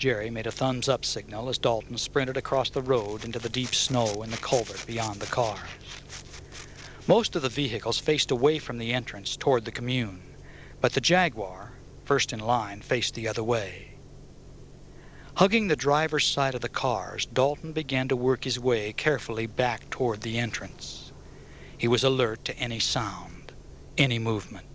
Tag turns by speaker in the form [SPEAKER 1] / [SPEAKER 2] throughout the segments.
[SPEAKER 1] Jerry made a thumbs-up signal as Dalton sprinted across the road into the deep snow in the culvert beyond the cars. Most of the vehicles faced away from the entrance toward the commune, but the Jaguar, first in line, faced the other way. Hugging the driver's side of the cars, Dalton began to work his way carefully back toward the entrance. He was alert to any sound, any movement.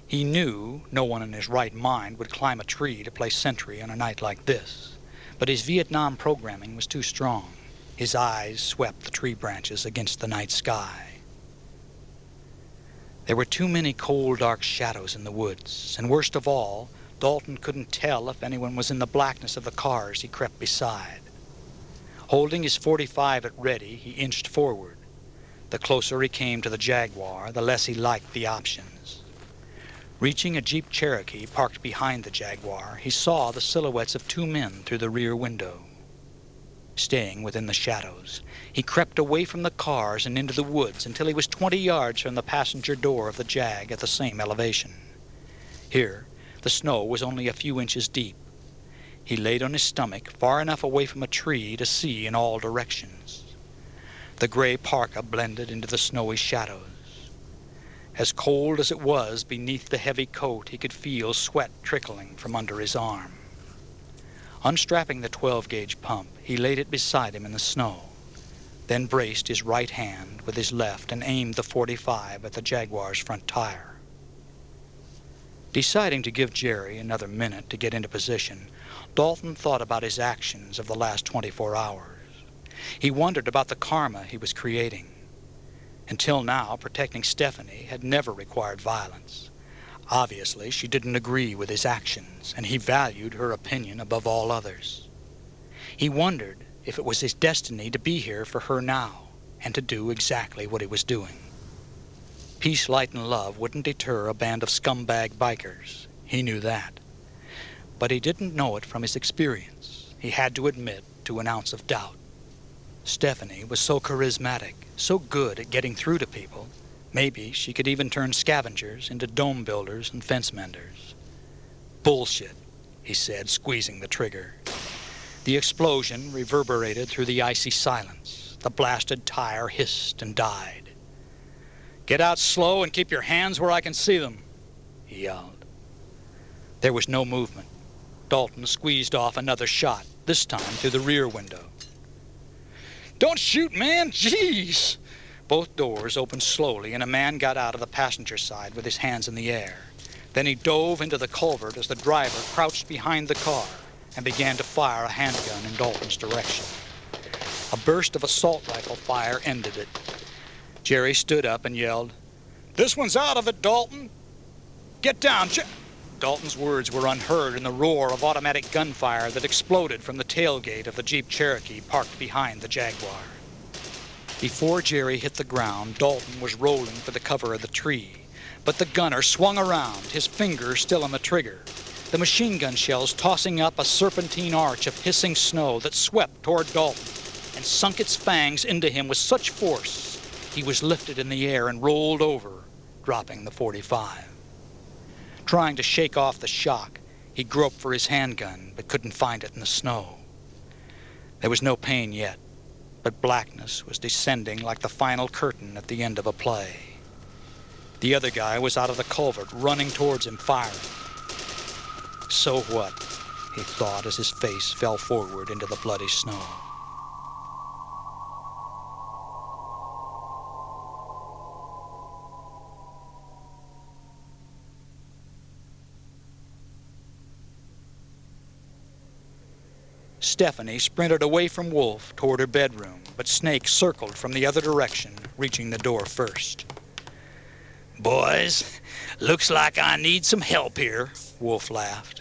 [SPEAKER 1] He knew no one in his right mind would climb a tree to play sentry on a night like this, but his Vietnam programming was too strong. His eyes swept the tree branches against the night sky. There were too many cold, dark shadows in the woods, and worst of all, Dalton couldn't tell if anyone was in the blackness of the cars he crept beside. Holding his .45 at ready, he inched forward. The closer he came to the Jaguar, the less he liked the options. Reaching a Jeep Cherokee parked behind the Jaguar, he saw the silhouettes of two men through the rear window. Staying within the shadows, he crept away from the cars and into the woods until he was 20 yards from the passenger door of the Jag at the same elevation. Here, the snow was only a few inches deep. He laid on his stomach far enough away from a tree to see in all directions. The gray parka blended into the snowy shadows. As cold as it was beneath the heavy coat, he could feel sweat trickling from under his arm. Unstrapping the 12-gauge pump, he laid it beside him in the snow, then braced his right hand with his left and aimed the .45 at the Jaguar's front tire. Deciding to give Jerry another minute to get into position, Dalton thought about his actions of the last 24 hours. He wondered about the karma he was creating. Until now, protecting Stephanie had never required violence. Obviously, she didn't agree with his actions, and he valued her opinion above all others. He wondered if it was his destiny to be here for her now, and to do exactly what he was doing. Peace, light, and love wouldn't deter a band of scumbag bikers. He knew that. But he didn't know it from his experience. He had to admit to an ounce of doubt. Stephanie was so charismatic, so good at getting through to people. Maybe she could even turn scavengers into dome builders and fence menders. Bullshit, he said, squeezing the trigger. The explosion reverberated through the icy silence. The blasted tire hissed and died. "Get out slow and keep your hands where I can see them," he yelled. There was no movement. Dalton squeezed off another shot, this time through the rear window. "Don't shoot, man! Jeez!" Both doors opened slowly, and a man got out of the passenger side with his hands in the air. Then he dove into the culvert as the driver crouched behind the car and began to fire a handgun in Dalton's direction. A burst of assault rifle fire ended it. Jerry stood up and yelled, "This one's out of it, Dalton! Get down, Dalton's words were unheard in the roar of automatic gunfire that exploded from the tailgate of the Jeep Cherokee parked behind the Jaguar. Before Jerry hit the ground, Dalton was rolling for the cover of the tree, but the gunner swung around, his finger still on the trigger, the machine gun shells tossing up a serpentine arch of hissing snow that swept toward Dalton and sunk its fangs into him with such force he was lifted in the air and rolled over, dropping the .45. Trying to shake off the shock, he groped for his handgun, but couldn't find it in the snow. There was no pain yet, but blackness was descending like the final curtain at the end of a play. The other guy was out of the culvert, running towards him, firing. So what? He thought as his face fell forward into the bloody snow. Stephanie sprinted away from Wolf toward her bedroom, but Snake circled from the other direction, reaching the door first. "Boys, looks like I need some help here," Wolf laughed.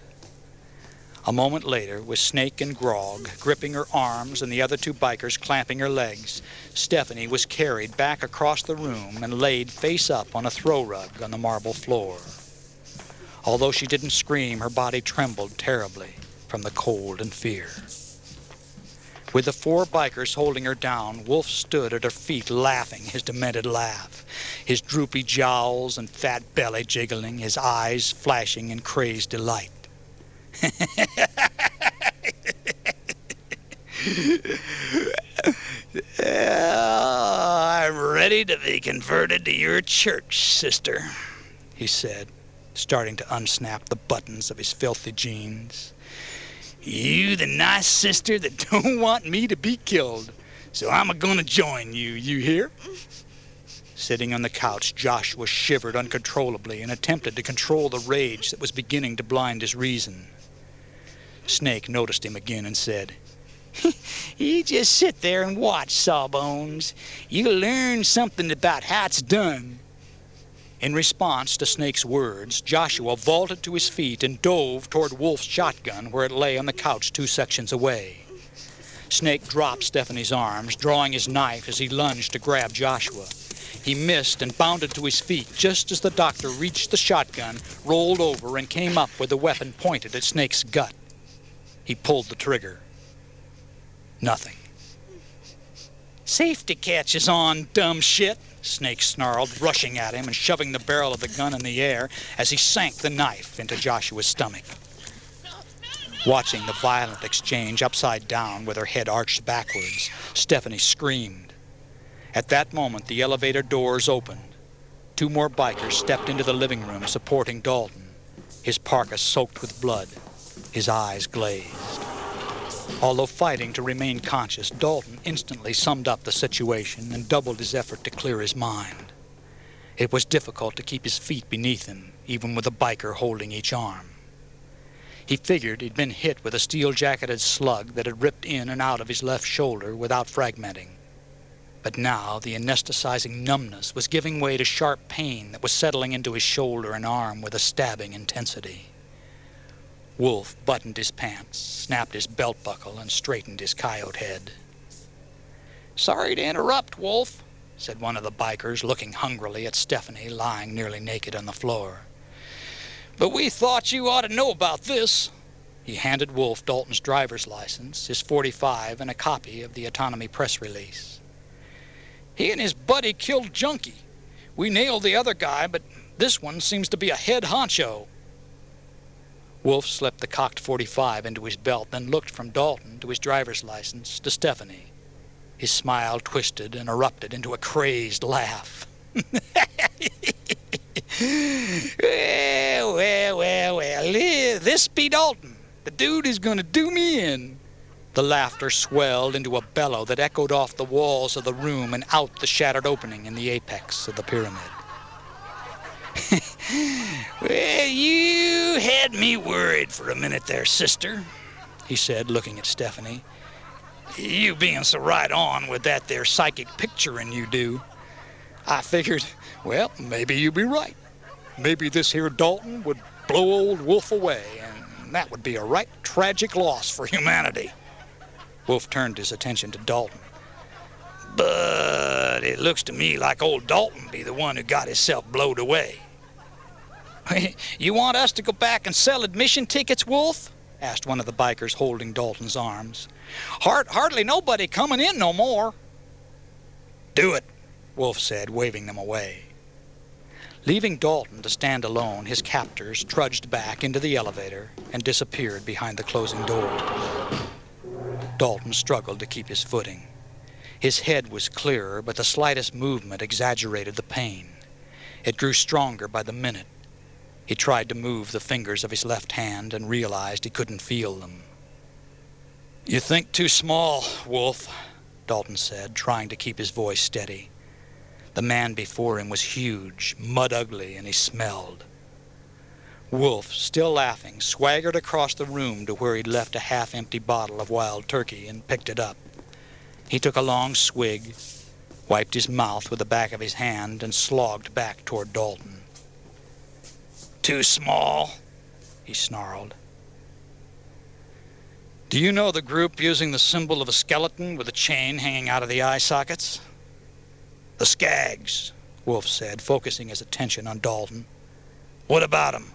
[SPEAKER 1] A moment later, with Snake and Grog gripping her arms and the other two bikers clamping her legs, Stephanie was carried back across the room and laid face up on a throw rug on the marble floor. Although she didn't scream, her body trembled terribly from the cold and fear. With the four bikers holding her down, Wolf stood at her feet laughing his demented laugh, his droopy jowls and fat belly jiggling, his eyes flashing in crazed delight. be converted to your church, sister, he said, starting to unsnap the buttons of his filthy jeans. You the nice sister that don't want me to be killed, so I'm a-gonna join you, you hear? Sitting on the couch, Joshua shivered uncontrollably and attempted to control the rage that was beginning to blind his reason. Snake noticed him again and said, You just sit there and watch, Sawbones. You'll learn something about how it's done. In response to Snake's words, Joshua vaulted to his feet and dove toward Wolf's shotgun where it lay on the couch 2 sections away. Snake dropped Stephanie's arms, drawing his knife as he lunged to grab Joshua. He missed and bounded to his feet just as the doctor reached the shotgun, rolled over, and came up with the weapon pointed at Snake's gut. He pulled the trigger. Nothing. Safety catch is on, dumb shit, Snake snarled, rushing at him and shoving the barrel of the gun in the air as he sank the knife into Joshua's stomach. Watching the violent exchange upside down with her head arched backwards, Stephanie screamed. At that moment, the elevator doors opened. 2 more bikers stepped into the living room supporting Dalton, his parka soaked with blood, his eyes glazed. Although fighting to remain conscious, Dalton instantly summed up the situation and doubled his effort to clear his mind. It was difficult to keep his feet beneath him, even with a biker holding each arm. He figured he'd been hit with a steel-jacketed slug that had ripped in and out of his left shoulder without fragmenting. But now the anesthetizing numbness was giving way to sharp pain that was settling into his shoulder and arm with a stabbing intensity. Wolf buttoned his pants, snapped his belt buckle, and straightened his coyote head. Sorry to interrupt, Wolf, said one of the bikers, looking hungrily at Stephanie, lying nearly naked on the floor. But we thought you ought to know about this. He handed Wolf Dalton's driver's license, his .45, and a copy of the autonomy press release. He and his buddy killed Junkie. We nailed the other guy, but this one seems to be a head honcho. Wolf slipped the cocked .45 into his belt, then looked from Dalton to his driver's license to Stephanie. His smile twisted and erupted into a crazed laugh. Well, this be Dalton. The dude is going to do me in. The laughter swelled into a bellow that echoed off the walls of the room and out the shattered opening in the apex of the pyramid. Well, you had me worried for a minute there, sister, he said, looking at Stephanie. You being so right on with that there psychic picturing you do. I figured, well, maybe you'd be right. Maybe this here Dalton would blow old Wolf away, and that would be a right tragic loss for humanity. Wolf turned his attention to Dalton. But it looks to me like old Dalton be the one who got himself blowed away. You want us to go back and sell admission tickets, Wolf? Asked one of the bikers holding Dalton's arms. Hardly nobody coming in no more. Do it, Wolf said, waving them away. Leaving Dalton to stand alone, his captors trudged back into the elevator and disappeared behind the closing door. Dalton struggled to keep his footing. His head was clearer, but the slightest movement exaggerated the pain. It grew stronger by the minute. He tried to move the fingers of his left hand and realized he couldn't feel them. You think too small, Wolf, Dalton said, trying to keep his voice steady. The man before him was huge, mud-ugly, and he smelled. Wolf, still laughing, swaggered across the room to where he'd left a half-empty bottle of wild turkey and picked it up. He took a long swig, wiped his mouth with the back of his hand, and slogged back toward Dalton. Too small, he snarled. Do you know the group using the symbol of a skeleton with a chain hanging out of the eye sockets? The Skags, Wolf said, focusing his attention on Dalton. What about them?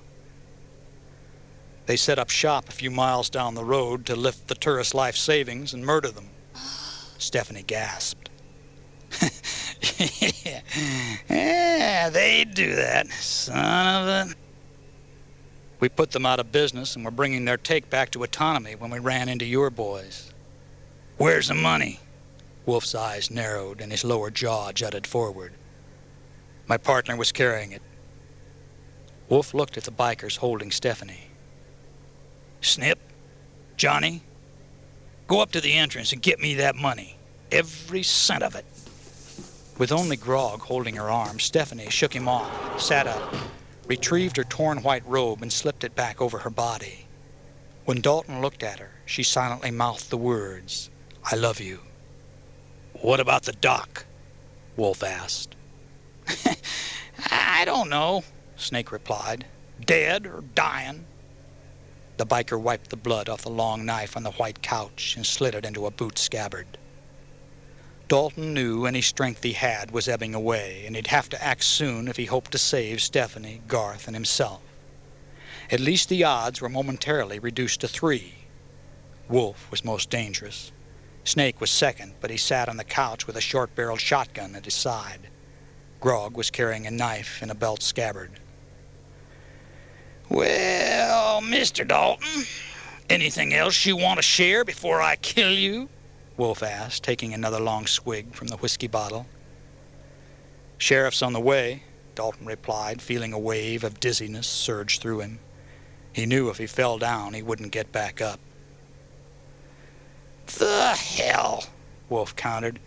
[SPEAKER 1] They set up shop a few miles down the road to lift the tourist life savings and murder them. Stephanie gasped. Yeah, they do that, son of a... We put them out of business and we're bringing their take back to autonomy when we ran into your boys. Where's the money? Wolf's eyes narrowed and his lower jaw jutted forward. My partner was carrying it. Wolf looked at the bikers holding Stephanie. Snip, Johnny, go up to the entrance and get me that money. Every cent of it. With only Grog holding her arm, Stephanie shook him off, sat up, retrieved her torn white robe and slipped it back over her body. When Dalton looked at her, she silently mouthed the words, "I love you." "What about the doc?" Wolf asked. "I don't know," Snake replied. "Dead or dying." The biker wiped the blood off the long knife on the white couch and slid it into a boot scabbard. Dalton knew any strength he had was ebbing away, and he'd have to act soon if he hoped to save Stephanie, Garth, and himself. At least the odds were momentarily reduced to 3. Wolf was most dangerous. Snake was second, but he sat on the couch with a short-barreled shotgun at his side. Grog was carrying a knife in a belt scabbard. "Well, Mr. Dalton, anything else you want to share before I kill you?" Wolf asked, taking another long swig from the whiskey bottle. "Sheriff's on the way," Dalton replied, feeling a wave of dizziness surge through him. He knew if he fell down, he wouldn't get back up. "The hell," Wolf countered.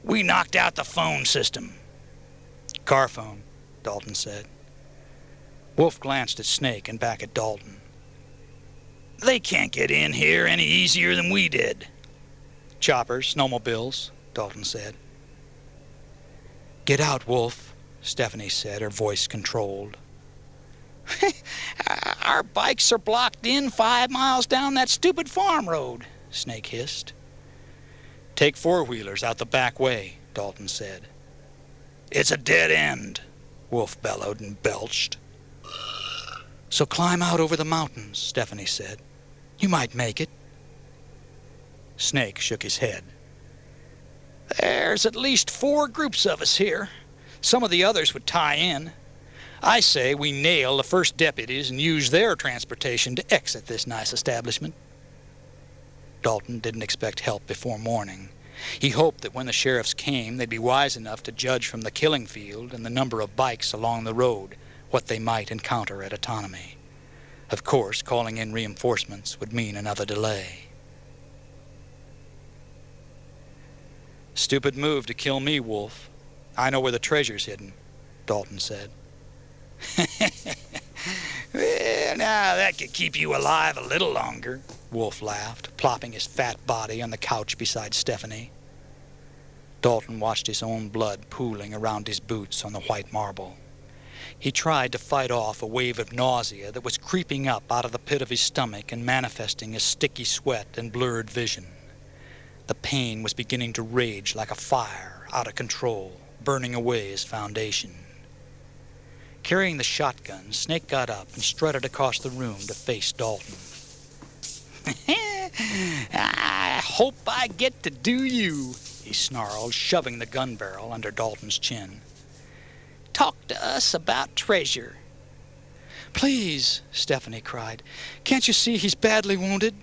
[SPEAKER 1] "We knocked out the phone system." "Car phone," Dalton said. Wolf glanced at Snake and back at Dalton. "They can't get in here any easier than we did." "Choppers, snowmobiles," Dalton said. "Get out, Wolf," Stephanie said, her voice controlled. "Our bikes are blocked in 5 miles down that stupid farm road," Snake hissed. "Take 4-wheelers out the back way," Dalton said. "It's a dead end," Wolf bellowed and belched. "So climb out over the mountains," Stephanie said. "You might make it." Snake shook his head. "There's at least 4 groups of us here. Some of the others would tie in. I say we nail the first deputies and use their transportation to exit this nice establishment." Dalton didn't expect help before morning. He hoped that when the sheriffs came, they'd be wise enough to judge from the killing field and the number of bikes along the road what they might encounter at Autonomy. Of course, calling in reinforcements would mean another delay. "Stupid move to kill me, Wolf. I know where the treasure's hidden," Dalton said. "Well, now that could keep you alive a little longer," Wolf laughed, plopping his fat body on the couch beside Stephanie. Dalton watched his own blood pooling around his boots on the white marble. He tried to fight off a wave of nausea that was creeping up out of the pit of his stomach and manifesting as sticky sweat and blurred vision. The pain was beginning to rage like a fire, out of control, burning away his foundation. Carrying the shotgun, Snake got up and strutted across the room to face Dalton. "I hope I get to do you," he snarled, shoving the gun barrel under Dalton's chin. "Talk to us about treasure." "Please," Stephanie cried. "Can't you see he's badly wounded?"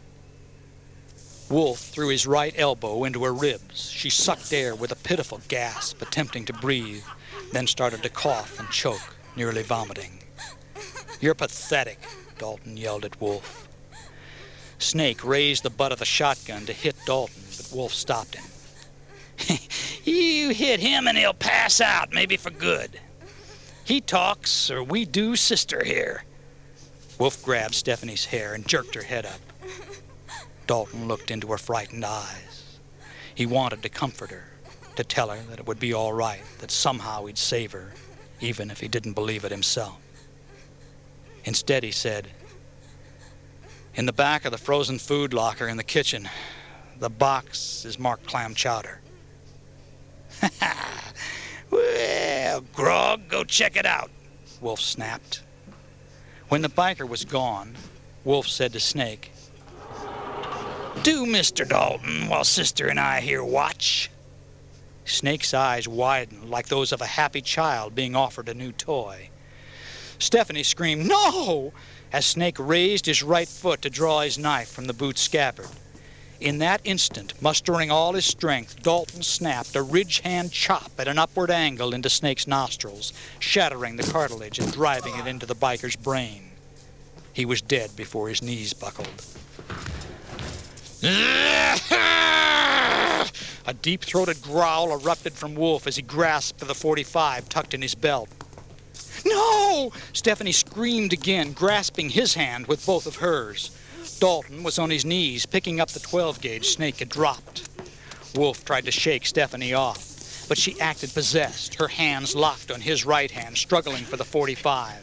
[SPEAKER 1] Wolf threw his right elbow into her ribs. She sucked air with a pitiful gasp, attempting to breathe, then started to cough and choke, nearly vomiting. "You're pathetic," Dalton yelled at Wolf. Snake raised the butt of the shotgun to hit Dalton, but Wolf stopped him. "You hit him and he'll pass out, maybe for good. He talks, or we do sister here." Wolf grabbed Stephanie's hair and jerked her head up. Dalton looked into her frightened eyes. He wanted to comfort her, to tell her that it would be all right, that somehow he'd save her, even if he didn't believe it himself. Instead, he said, "In the back of the frozen food locker in the kitchen, the box is marked clam chowder." "Well, Grog, go check it out," Wolf snapped. When the biker was gone, Wolf said to Snake, "Do Mr. Dalton while Sister and I here watch." Snake's eyes widened like those of a happy child being offered a new toy. Stephanie screamed, "No!" as Snake raised his right foot to draw his knife from the boot scabbard. In that instant, mustering all his strength, Dalton snapped a ridge-hand chop at an upward angle into Snake's nostrils, shattering the cartilage and driving it into the biker's brain. He was dead before his knees buckled. A deep-throated growl erupted from Wolf as he grasped for the .45 tucked in his belt. "No!" Stephanie screamed again, grasping his hand with both of hers. Dalton was on his knees, picking up the 12-gauge Snake had dropped. Wolf tried to shake Stephanie off, but she acted possessed, her hands locked on his right hand, struggling for the .45.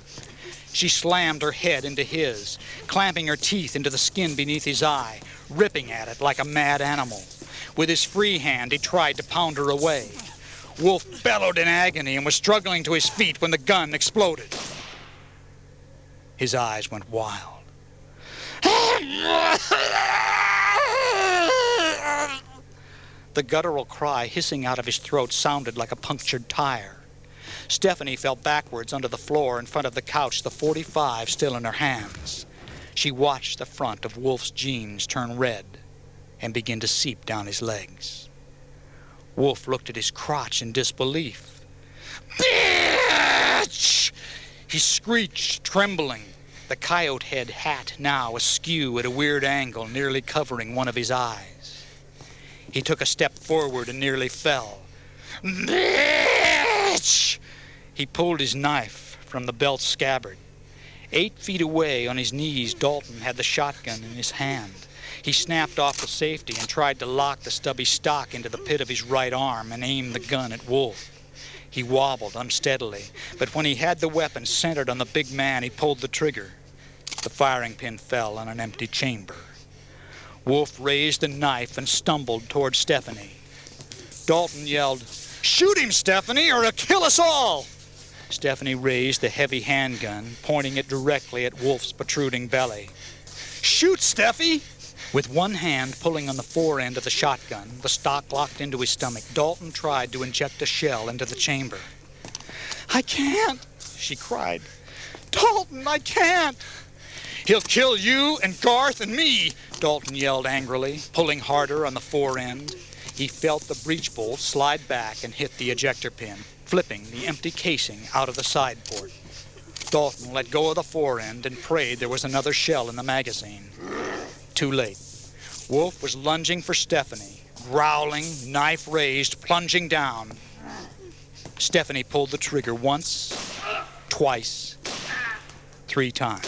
[SPEAKER 1] She slammed her head into his, clamping her teeth into the skin beneath his eye, ripping at it like a mad animal. With his free hand, he tried to pound her away. Wolf bellowed in agony and was struggling to his feet when the gun exploded. His eyes went wild. The guttural cry hissing out of his throat sounded like a punctured tire. Stephanie fell backwards onto the floor in front of the couch, the .45 still in her hands. She watched the front of Wolf's jeans turn red and begin to seep down his legs. Wolf looked at his crotch in disbelief. "Bitch!" He screeched, trembling, the coyote head hat now askew at a weird angle, nearly covering one of his eyes. He took a step forward and nearly fell. "Bitch!" He pulled his knife from the belt scabbard. 8 feet away on his knees, Dalton had the shotgun in his hand. He snapped off the safety and tried to lock the stubby stock into the pit of his right arm and aim the gun at Wolf. He wobbled unsteadily, but when he had the weapon centered on the big man, he pulled the trigger. The firing pin fell on an empty chamber. Wolf raised the knife and stumbled toward Stephanie. Dalton yelled, "Shoot him, Stephanie, or he'll kill us all!" Stephanie raised the heavy handgun, pointing it directly at Wolf's protruding belly. "Shoot, Steffi!" With one hand pulling on the fore end of the shotgun, the stock locked into his stomach, Dalton tried to inject a shell into the chamber. "I can't," she cried. "Dalton, I can't." "He'll kill you and Garth and me," Dalton yelled angrily, pulling harder on the fore end. He felt the breech bolt slide back and hit the ejector pin, flipping the empty casing out of the side port. Dalton let go of the fore end and prayed there was another shell in the magazine. Too late. Wolf was lunging for Stephanie, growling, knife raised, plunging down. Stephanie pulled the trigger once, twice, 3 times.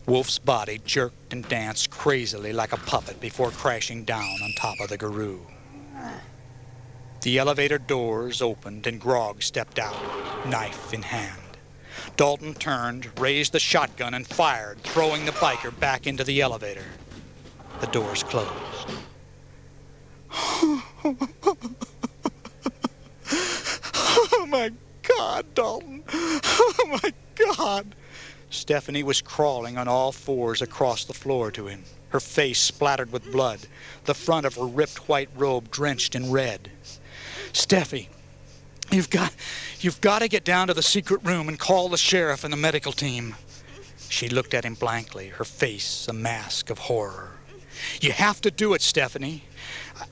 [SPEAKER 1] Wolf's body jerked and danced crazily like a puppet before crashing down on top of the garoo. The elevator doors opened and Grog stepped out, knife in hand. Dalton turned, raised the shotgun, and fired, throwing the biker back into the elevator. The doors closed. "Oh, my God, Dalton. Oh, my God." Stephanie was crawling on all fours across the floor to him, her face splattered with blood, the front of her ripped white robe drenched in red. "Steffi, you've got to get down to the secret room and call the sheriff and the medical team." She looked at him blankly, her face a mask of horror. "You have to do it, Stephanie."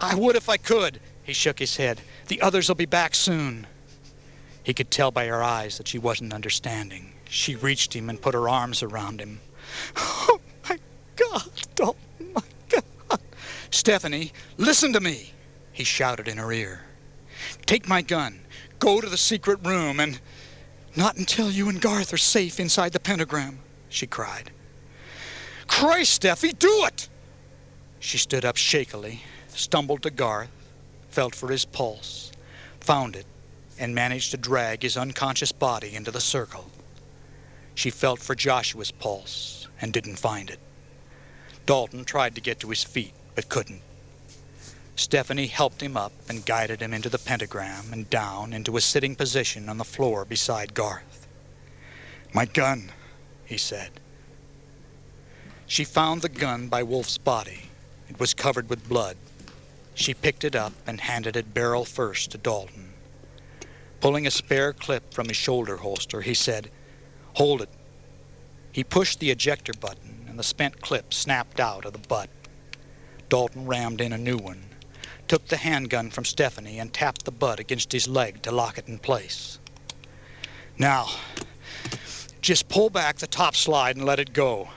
[SPEAKER 1] I would if I could." He shook his head. "The others will be back soon." He could tell by her eyes that she wasn't understanding. She reached him and put her arms around him. "Oh, my God, Dalton, my God." "Stephanie, listen to me," he shouted in her ear. "Take my gun. Go to the secret room and—" "Not until you and Garth are safe inside the pentagram," she cried. "Christ, Steffi, do it!" She stood up shakily, stumbled to Garth, felt for his pulse, found it, and managed to drag his unconscious body into the circle. She felt for Joshua's pulse and didn't find it. Dalton tried to get to his feet, but couldn't. Stephanie helped him up and guided him into the pentagram and down into a sitting position on the floor beside Garth. "My gun," he said. She found the gun by Wolf's body. It was covered with blood. She picked it up and handed it barrel first to Dalton. Pulling a spare clip from his shoulder holster, he said, "Hold it." He pushed the ejector button and the spent clip snapped out of the butt. Dalton rammed in a new one, took the handgun from Stephanie and tapped the butt against his leg to lock it in place. "Now, just pull back the top slide and let it go.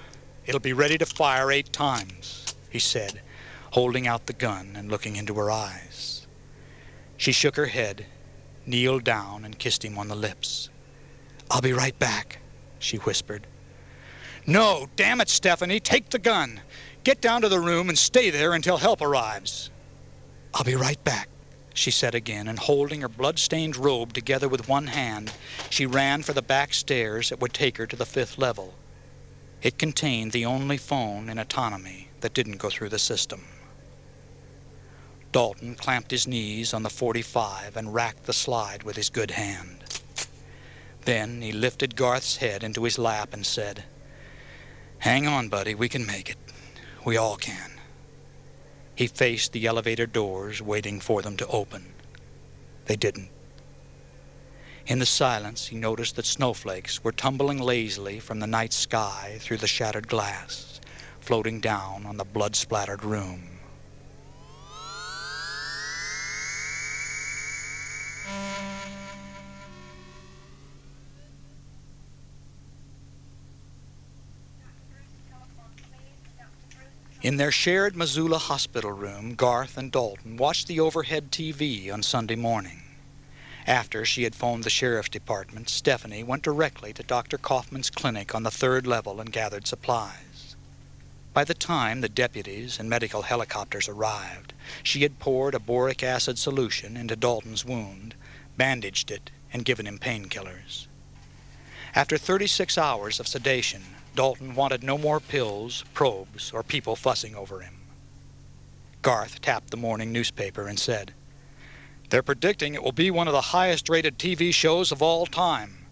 [SPEAKER 1] It'll be ready to fire 8 times, he said, holding out the gun and looking into her eyes. She shook her head, kneeled down, and kissed him on the lips. "I'll be right back," she whispered. "No, damn it, Stephanie, take the gun. Get down to the room and stay there until help arrives." "I'll be right back," she said again, and holding her blood-stained robe together with one hand, she ran for the back stairs that would take her to the 5th level. It contained the only phone in autonomy that didn't go through the system. Dalton clamped his knees on the .45 and racked the slide with his good hand. Then he lifted Garth's head into his lap and said, "Hang on, buddy, we can make it. We all can." He faced the elevator doors, waiting for them to open. They didn't. In the silence, he noticed that snowflakes were tumbling lazily from the night sky through the shattered glass, floating down on the blood-splattered room. In their shared Missoula hospital room, Garth and Dalton watched the overhead TV on Sunday morning. After she had phoned the sheriff's department, Stephanie went directly to Dr. Kaufman's clinic on the 3rd level and gathered supplies. By the time the deputies and medical helicopters arrived, she had poured a boric acid solution into Dalton's wound, bandaged it, and given him painkillers. After 36 hours of sedation, Dalton wanted no more pills, probes, or people fussing over him. Garth tapped the morning newspaper and said, "They're predicting it will be one of the highest-rated TV shows of all time."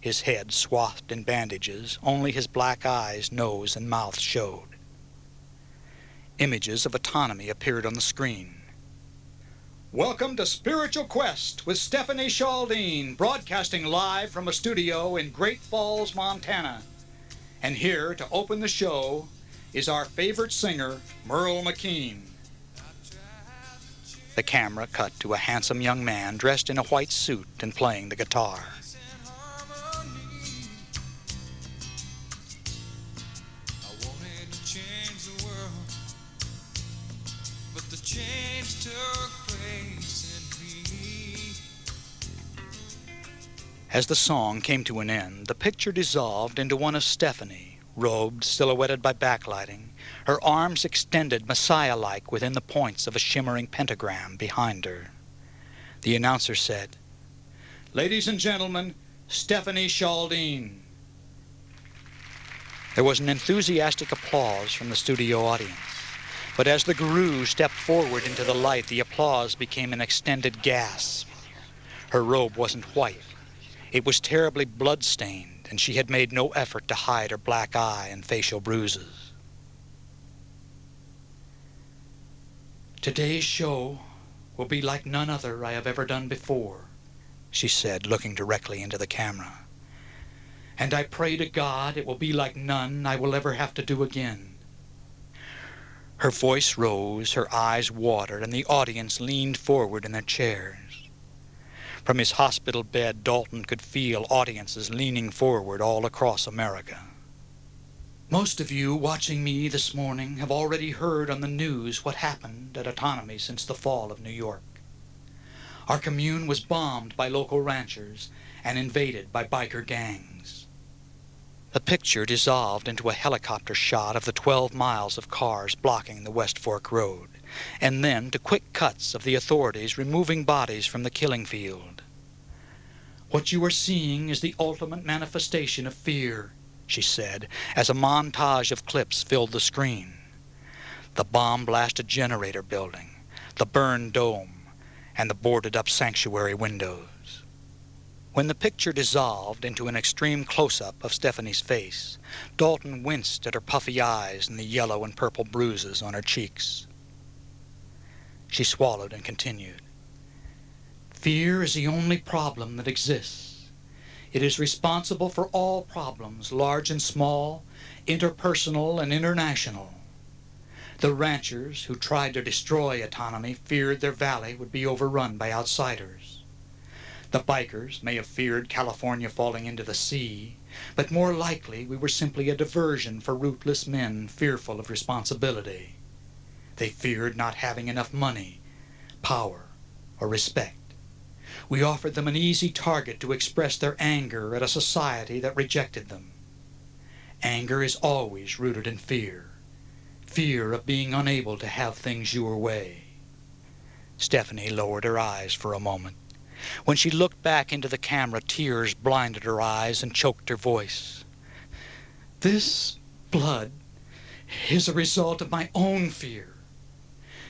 [SPEAKER 1] His head swathed in bandages, only his black eyes, nose, and mouth showed. Images of autonomy appeared on the screen. "Welcome to Spiritual Quest with Stephanie Chaldine, broadcasting live from a studio in Great Falls, Montana. And here to open the show is our favorite singer, Merle McKean." The camera cut to a handsome young man dressed in a white suit and playing the guitar.
[SPEAKER 2] I wanted to change the world, but the change took place in me.
[SPEAKER 1] As the song came to an end, the picture dissolved into one of Stephanie, robed, silhouetted by backlighting, her arms extended Messiah-like within the points of a shimmering pentagram behind her. The announcer said, "Ladies and gentlemen, Stephanie Chaldine." There was an enthusiastic applause from the studio audience, but as the guru stepped forward into the light, the applause became an extended gasp. Her robe wasn't white. It was terribly blood-stained, and she had made no effort to hide her black eye and facial bruises. "Today's show will be like none other I have ever done before," she said, looking directly into the camera. "And I pray to God it will be like none I will ever have to do again." Her voice rose, her eyes watered, and the audience leaned forward in their chairs. From his hospital bed, Dalton could feel audiences leaning forward all across America. Most of you watching me this morning have already heard on the news what happened at Autonomy since the fall of New York. Our commune was bombed by local ranchers and invaded by biker gangs. The picture dissolved into a helicopter shot of the 12 miles of cars blocking the West Fork Road, and then to quick cuts of the authorities removing bodies from the killing field. "What you are seeing is the ultimate manifestation of fear," she said, as a montage of clips filled the screen. The bomb-blasted generator building, the burned dome, and the boarded-up sanctuary windows. When the picture dissolved into an extreme close-up of Stephanie's face, Dalton winced at her puffy eyes and the yellow and purple bruises on her cheeks. She swallowed and continued. "Fear is the only problem that exists. It is responsible for all problems, large and small, interpersonal and international. The ranchers who tried to destroy autonomy feared their valley would be overrun by outsiders. The bikers may have feared California falling into the sea, but more likely we were simply a diversion for rootless men fearful of responsibility. They feared not having enough money, power, or respect. We offered them an easy target to express their anger at a society that rejected them. Anger is always rooted in fear. Fear of being unable to have things your way. Stephanie lowered her eyes for a moment. When she looked back into the camera, tears blinded her eyes and choked her voice. This blood is a result of my own fear.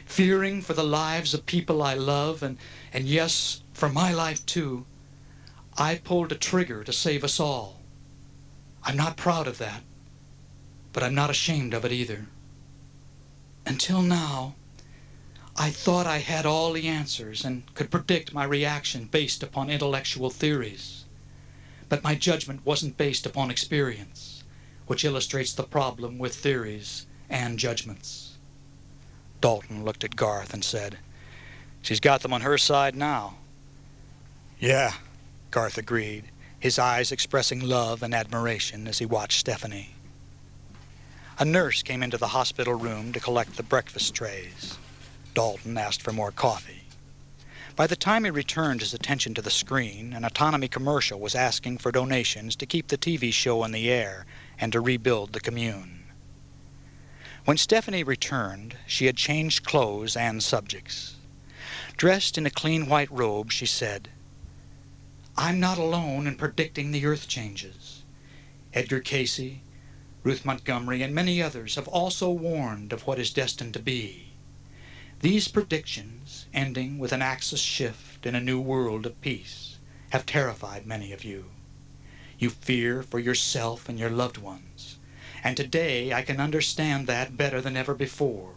[SPEAKER 1] Fearing for the lives of people I love, and yes, for my life too, I pulled a trigger to save us all. I'm not proud of that, but I'm not ashamed of it either. Until now, I thought I had all the answers and could predict my reaction based upon intellectual theories. But my judgment wasn't based upon experience, which illustrates the problem with theories and judgments. Dalton looked at Garth and said, "She's got them on her side now." "Yeah," Garth agreed, his eyes expressing love and admiration as he watched Stephanie. A nurse came into the hospital room to collect the breakfast trays. Dalton asked for more coffee. By the time he returned his attention to the screen, an autonomy commercial was asking for donations to keep the TV show in the air and to rebuild the commune. When Stephanie returned, she had changed clothes and subjects. Dressed in a clean white robe, she said, "I'm not alone in predicting the earth changes. Edgar Cayce, Ruth Montgomery, and many others have also warned of what is destined to be. These predictions, ending with an axis shift in a new world of peace, have terrified many of you. You fear for yourself and your loved ones, and today I can understand that better than ever before.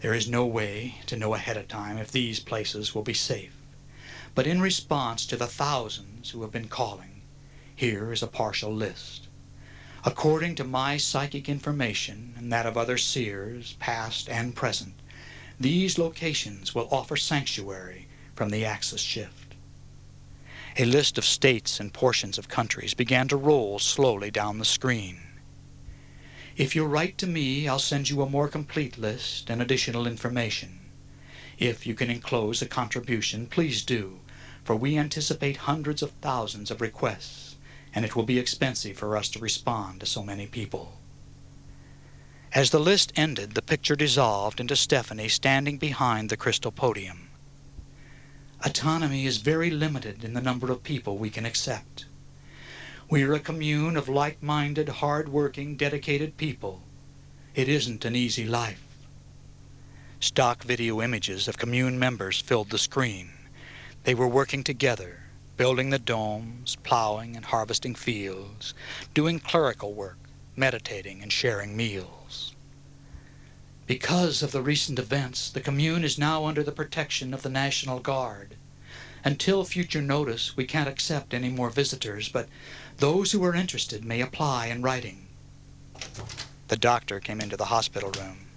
[SPEAKER 1] There is no way to know ahead of time if these places will be safe, but in response to the thousands who have been calling, here is a partial list. According to my psychic information and that of other seers, past and present, these locations will offer sanctuary from the axis shift." A list of states and portions of countries began to roll slowly down the screen. "If you'll write to me, I'll send you a more complete list and additional information. If you can enclose a contribution, please do, for we anticipate hundreds of thousands of requests, and it will be expensive for us to respond to so many people." As the list ended, the picture dissolved into Stephanie standing behind the crystal podium. "Autonomy is very limited in the number of people we can accept. We are a commune of like-minded, hard-working, dedicated people. It isn't an easy life." Stock video images of commune members filled the screen. They were working together, building the domes, plowing and harvesting fields, doing clerical work, meditating and sharing meals. "Because of the recent events, the commune is now under the protection of the National Guard. Until future notice, we can't accept any more visitors, but those who are interested may apply in writing." The doctor came into the hospital room.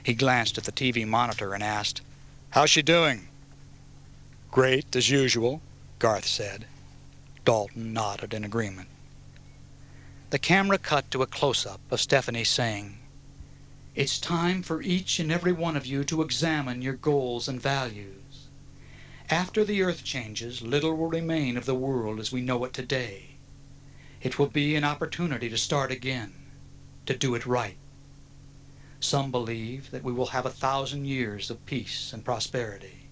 [SPEAKER 1] He glanced at the TV monitor and asked, "How's she doing?" "Great, as usual," Garth said. Dalton nodded in agreement. The camera cut to a close-up of Stephanie saying, "It's time for each and every one of you to examine your goals and values. After the earth changes, little will remain of the world as we know it today. It will be an opportunity to start again, to do it right. Some believe that we will have 1,000 years of peace and prosperity.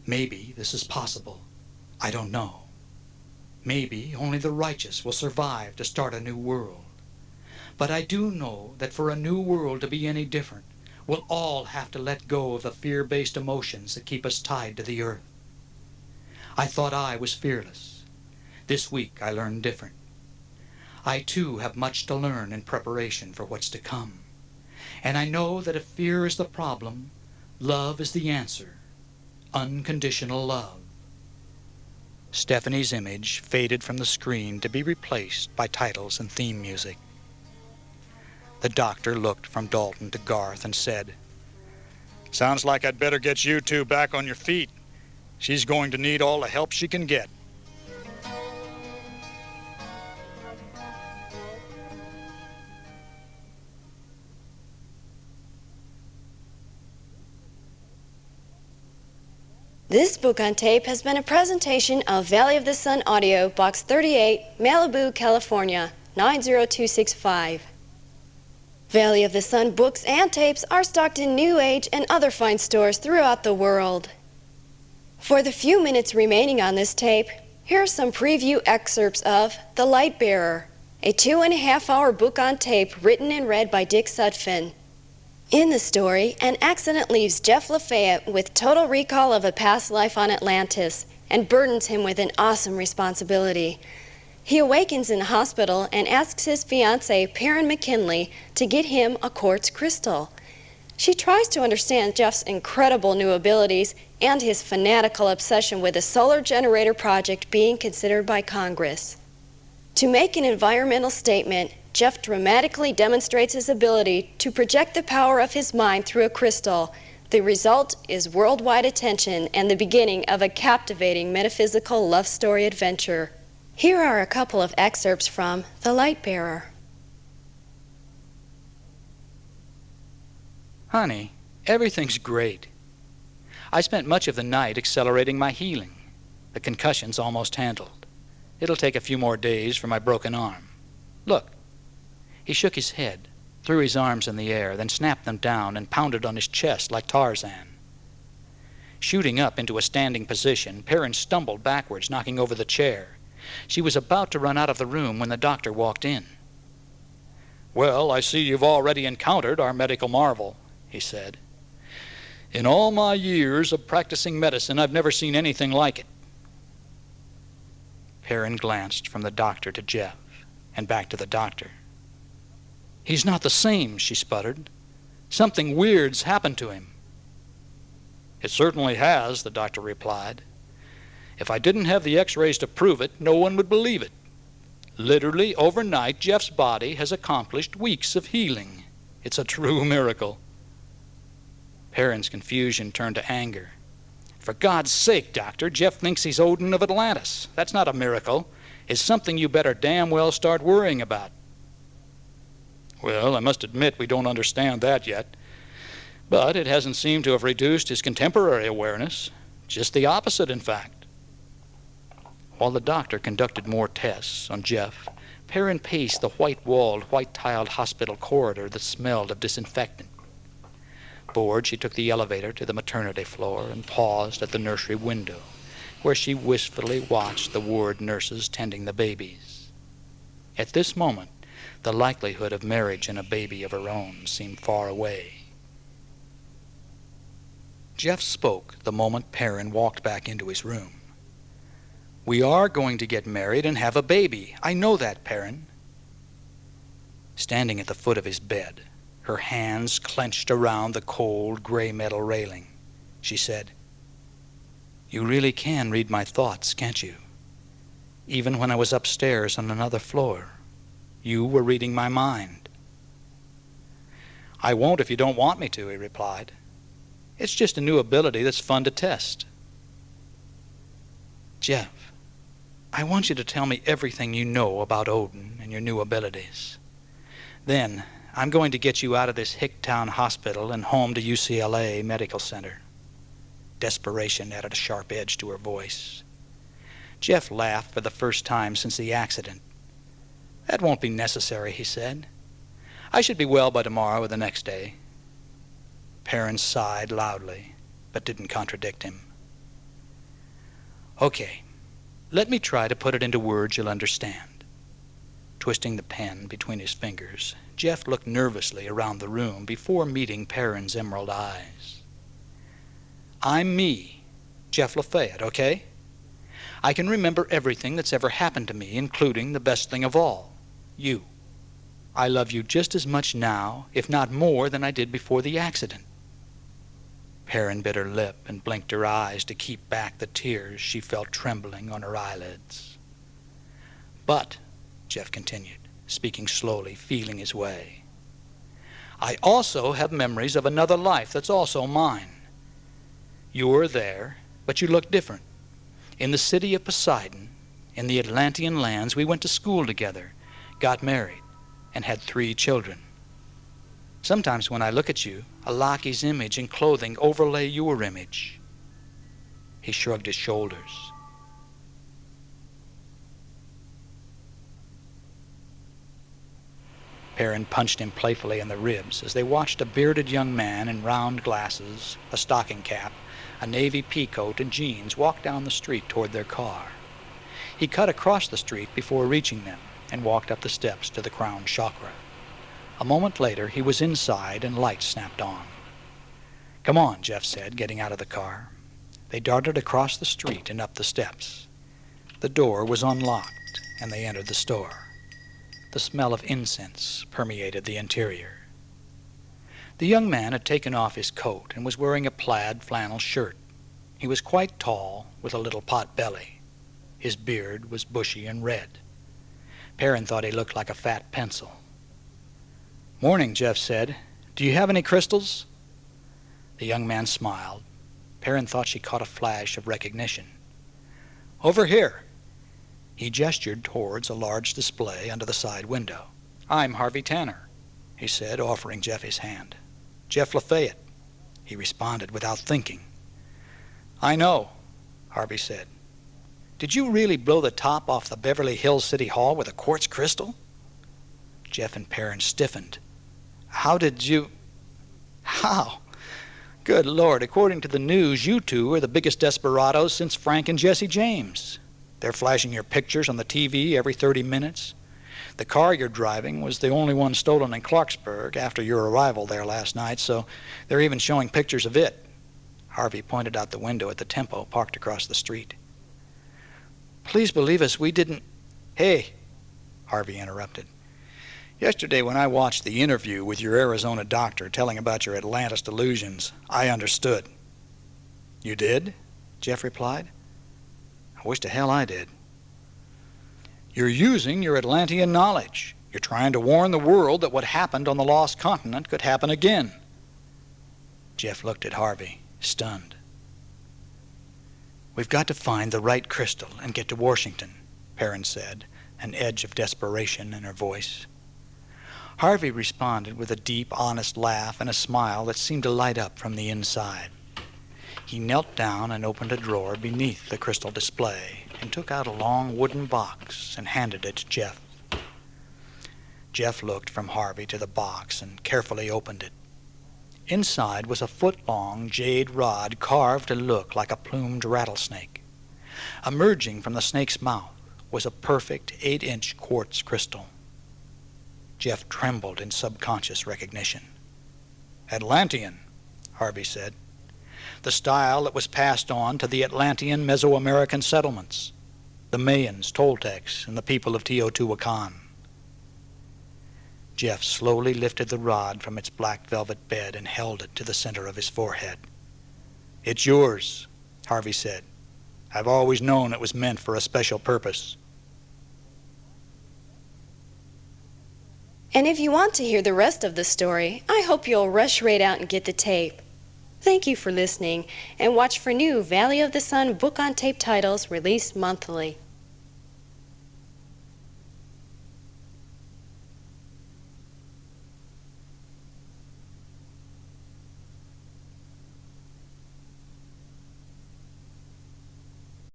[SPEAKER 1] Maybe this is possible. I don't know. Maybe only the righteous will survive to start a new world. But I do know that for a new world to be any different, we'll all have to let go of the fear-based emotions that keep us tied to the earth. I thought I was fearless. This week I learned different. I too have much to learn in preparation for what's to come. And I know that if fear is the problem, love is the answer. Unconditional love." Stephanie's image faded from the screen to be replaced by titles and theme music. The doctor looked from Dalton to Garth and said, "Sounds like I'd better get you two back on your feet. She's going to need all the help she can get."
[SPEAKER 3] This book on tape has been a presentation of Valley of the Sun Audio, Box 38, Malibu, California, 90265. Valley of the Sun books and tapes are stocked in New Age and other fine stores throughout the world. For the few minutes remaining on this tape, here are some preview excerpts of The Light Bearer, a 2.5-hour book on tape written and read by Dick Sutphen. In the story, an accident leaves Jeff Lafayette with total recall of a past life on Atlantis and burdens him with an awesome responsibility. He awakens in the hospital and asks his fiancée, Perrin McKinley, to get him a quartz crystal. She tries to understand Jeff's incredible new abilities and his fanatical obsession with a solar generator project being considered by Congress. To make an environmental statement, Jeff dramatically demonstrates his ability to project the power of his mind through a crystal. The result is worldwide attention and the beginning of a captivating metaphysical love story adventure. Here are a couple of excerpts from The Light Bearer.
[SPEAKER 1] "Honey, everything's great. I spent much of the night accelerating my healing. The concussion's almost handled. It'll take a few more days for my broken arm. Look." He shook his head, threw his arms in the air, then snapped them down and pounded on his chest like Tarzan. Shooting up into a standing position, Perrin stumbled backwards, knocking over the chair. She was about to run out of the room when the doctor walked in. "Well, I see you've already encountered our medical marvel," he said. "In all my years of practicing medicine, I've never seen anything like it." Perrin glanced from the doctor to Jeff and back to the doctor. "He's not the same," she sputtered. "Something weird's happened to him." "It certainly has," the doctor replied. "If I didn't have the x-rays to prove it, no one would believe it. Literally, overnight, Jeff's body has accomplished weeks of healing. It's a true miracle." Perrin's confusion turned to anger. "For God's sake, Doctor, Jeff thinks he's Odin of Atlantis. That's not a miracle. It's something you better damn well start worrying about." "Well, I must admit we don't understand that yet. But it hasn't seemed to have reduced his contemporary awareness. Just the opposite, in fact." While the doctor conducted more tests on Jeff, Perrin paced the white-walled, white-tiled hospital corridor that smelled of disinfectant. Bored, she took the elevator to the maternity floor and paused at the nursery window, where she wistfully watched the ward nurses tending the babies. At this moment, the likelihood of marriage and a baby of her own seemed far away. Jeff spoke the moment Perrin walked back into his room. "We are going to get married and have a baby. I know that, Perrin." Standing at the foot of his bed, her hands clenched around the cold gray metal railing, she said, "You really can read my thoughts, can't you? Even when I was upstairs on another floor, you were reading my mind." "I won't if you don't want me to," he replied. "It's just a new ability that's fun to test." "Jeff, I want you to tell me everything you know about Odin and your new abilities. Then I'm going to get you out of this Hicktown hospital and home to UCLA Medical Center." Desperation added a sharp edge to her voice. Jeff laughed for the first time since the accident. "That won't be necessary," he said. "I should be well by tomorrow or the next day." Perrin sighed loudly, but didn't contradict him. "Okay, let me try to put it into words you'll understand." Twisting the pen between his fingers, Jeff looked nervously around the room before meeting Perrin's emerald eyes. "I'm me, Jeff Lafayette, okay? I can remember everything that's ever happened to me, including the best thing of all, you. I love you just as much now, if not more, than I did before the accident." Perrin bit her lip and blinked her eyes to keep back the tears she felt trembling on her eyelids. "But," Jeff continued, speaking slowly, feeling his way, I also have memories of another life that's also mine. You were there, but you look different. In the city of Poseidon, in the Atlantean lands, we went to school together, got married, and had 3 children. Sometimes when I look at you, a lackey's image and clothing overlay your image. He shrugged his shoulders. Perrin punched him playfully in the ribs as they watched a bearded young man in round glasses, a stocking cap, a navy pea coat, and jeans walk down the street toward their car. He cut across the street before reaching them and walked up the steps to the crown chakra. A moment later, he was inside and lights snapped on. "Come on," Jeff said, getting out of the car. They darted across the street and up the steps. The door was unlocked, and they entered the store. The smell of incense permeated the interior. The young man had taken off his coat and was wearing a plaid flannel shirt. He was quite tall, with a little pot belly. His beard was bushy and red. Perrin thought he looked like a fat pencil. "Morning," Jeff said. "Do you have any crystals?" The young man smiled. Perrin thought she caught a flash of recognition. "Over here." He gestured towards a large display under the side window. "I'm Harvey Tanner," he said, offering Jeff his hand. "Jeff Lafayette," he responded without thinking. "I know," Harvey said. "Did you really blow the top off the Beverly Hills City Hall with a quartz crystal?" Jeff and Perrin stiffened. "How did you... How? Good Lord, according to the news, you two are the biggest desperados since Frank and Jesse James. They're flashing your pictures on the TV every 30 minutes. The car you're driving was the only one stolen in Clarksburg after your arrival there last night, so they're even showing pictures of it." Harvey pointed out the window at the Tempo parked across the street. "Please believe us, we didn't..." "Hey," Harvey interrupted. "Yesterday when I watched the interview with your Arizona doctor telling about your Atlantis delusions, I understood." "You did?" Jeff replied. "I wish to hell I did." "You're using your Atlantean knowledge. You're trying to warn the world that what happened on the lost continent could happen again." Jeff looked at Harvey, stunned. "We've got to find the right crystal and get to Washington," Perrin said, an edge of desperation in her voice. Harvey responded with a deep, honest laugh and a smile that seemed to light up from the inside. He knelt down and opened a drawer beneath the crystal display and took out a long wooden box and handed it to Jeff. Jeff looked from Harvey to the box and carefully opened it. Inside was a foot-long jade rod carved to look like a plumed rattlesnake. Emerging from the snake's mouth was a perfect 8-inch quartz crystal. Jeff trembled in subconscious recognition. "Atlantean," Harvey said. "The style that was passed on to the Atlantean Mesoamerican settlements, the Mayans, Toltecs, and the people of Teotihuacan." Jeff slowly lifted the rod from its black velvet bed and held it to the center of his forehead. "It's yours," Harvey said. "I've always known it was meant for a special purpose."
[SPEAKER 3] And if you want to hear the rest of the story, I hope you'll rush right out and get the tape. Thank you for listening, and watch for new Valley of the Sun book on tape titles released monthly.